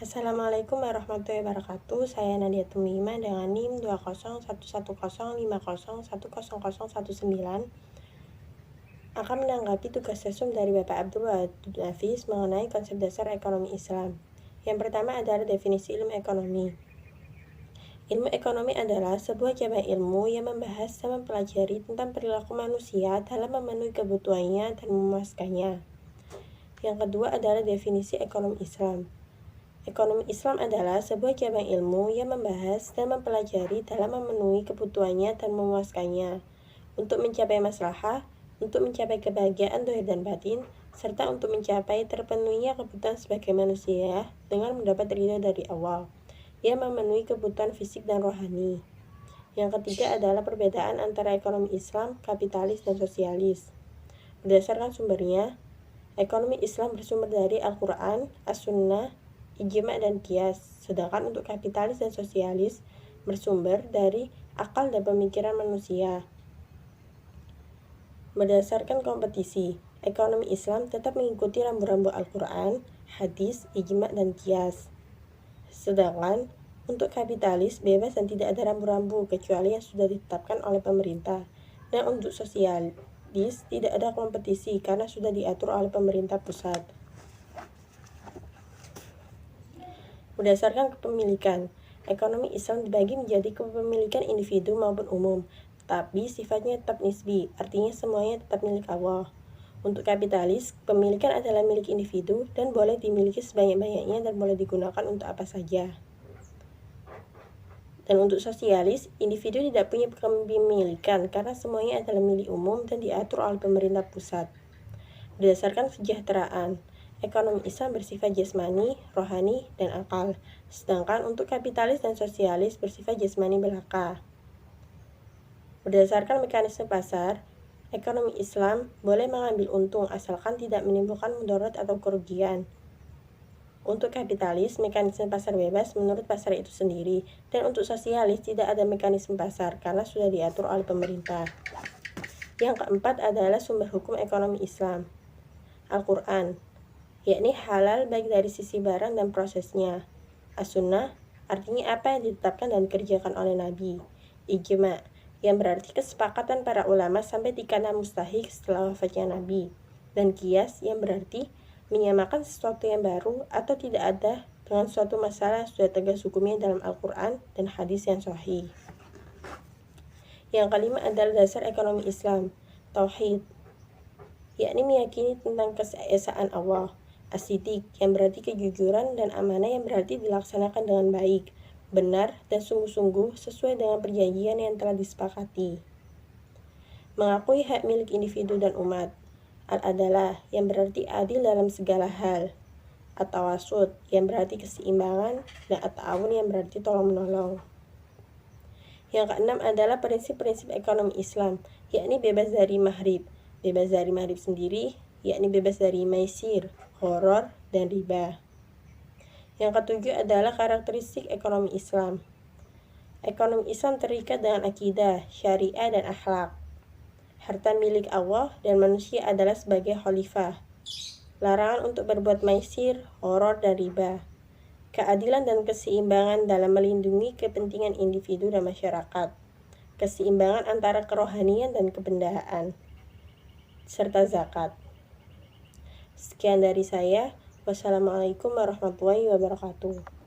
Assalamualaikum warahmatullahi wabarakatuh. Saya Nadia Tumima dengan NIM 2011050101019 akan menanggapi tugas sesum dari Bapak Abdul Wadud Hafiz mengenai konsep dasar ekonomi Islam. Yang pertama adalah definisi ilmu ekonomi. Ilmu ekonomi adalah sebuah cabang ilmu yang membahas dan mempelajari tentang perilaku manusia dalam memenuhi kebutuhannya dan memuaskannya. Yang kedua adalah definisi ekonomi Islam. Ekonomi Islam adalah sebuah cabang ilmu yang membahas dan mempelajari dalam memenuhi kebutuhannya dan memuaskannya, untuk mencapai maslahah, untuk mencapai kebahagiaan zahir dan batin, serta untuk mencapai terpenuhinya kebutuhan sebagai manusia dengan mendapat ridho dari Allah, yang memenuhi kebutuhan fisik dan rohani. Yang ketiga adalah perbedaan antara ekonomi Islam, kapitalis, dan sosialis. Berdasarkan sumbernya, ekonomi Islam bersumber dari Al-Quran, As-Sunnah, ijma' dan qiyas, sedangkan untuk kapitalis dan sosialis bersumber dari akal dan pemikiran manusia. Berdasarkan kompetisi, ekonomi Islam tetap mengikuti rambu-rambu Al-Quran, hadis, ijma' dan qiyas. Sedangkan untuk kapitalis bebas dan tidak ada rambu-rambu kecuali yang sudah ditetapkan oleh pemerintah. Dan untuk sosialis tidak ada kompetisi karena sudah diatur oleh pemerintah pusat. Berdasarkan kepemilikan, ekonomi Islam dibagi menjadi kepemilikan individu maupun umum, tapi sifatnya tetap nisbi, artinya semuanya tetap milik Allah. Untuk kapitalis, kepemilikan adalah milik individu dan boleh dimiliki sebanyak-banyaknya dan boleh digunakan untuk apa saja. Dan untuk sosialis, individu tidak punya kepemilikan karena semuanya adalah milik umum dan diatur oleh pemerintah pusat. Berdasarkan kesejahteraan, ekonomi Islam bersifat jasmani, rohani, dan akal, sedangkan untuk kapitalis dan sosialis bersifat jasmani belaka. Berdasarkan mekanisme pasar, ekonomi Islam boleh mengambil untung asalkan tidak menimbulkan mudarat atau kerugian. Untuk kapitalis, mekanisme pasar bebas menurut pasar itu sendiri, dan untuk sosialis tidak ada mekanisme pasar karena sudah diatur oleh pemerintah. Yang keempat adalah sumber hukum ekonomi Islam. Al-Quran, yakni halal baik dari sisi barang dan prosesnya. As-Sunnah, artinya apa yang ditetapkan dan dikerjakan oleh Nabi. Ijma', yang berarti kesepakatan para ulama sampai dikana mustahil setelah wafatnya Nabi. Dan qiyas, yang berarti menyamakan sesuatu yang baru atau tidak ada dengan suatu masalah yang sudah tegas hukumnya dalam Al-Quran dan hadis yang sahih. Yang kelima adalah dasar ekonomi Islam, Tauhid, yakni meyakini tentang keesaan Allah. As-Siddiq, yang berarti kejujuran, dan amanah, yang berarti dilaksanakan dengan baik, benar, dan sungguh-sungguh sesuai dengan perjanjian yang telah disepakati. Mengakui hak milik individu dan umat. Al-Adalah, yang berarti adil dalam segala hal. At-Tawasud, yang berarti keseimbangan, dan At-Ta'awun, yang berarti tolong-menolong. Yang keenam adalah prinsip-prinsip ekonomi Islam, yakni bebas dari maghrib. Bebas dari maghrib sendiri, yakni bebas dari maisir, horor, dan riba. Yang ketujuh adalah karakteristik ekonomi Islam. Ekonomi Islam terikat dengan akidah, syariah, dan akhlak. Harta milik Allah dan manusia adalah sebagai khalifah. Larangan untuk berbuat maisir, horor, dan riba. Keadilan dan keseimbangan dalam melindungi kepentingan individu dan masyarakat. Keseimbangan antara kerohanian dan kebendaan, serta zakat. Sekian dari saya. Wassalamualaikum warahmatullahi wabarakatuh.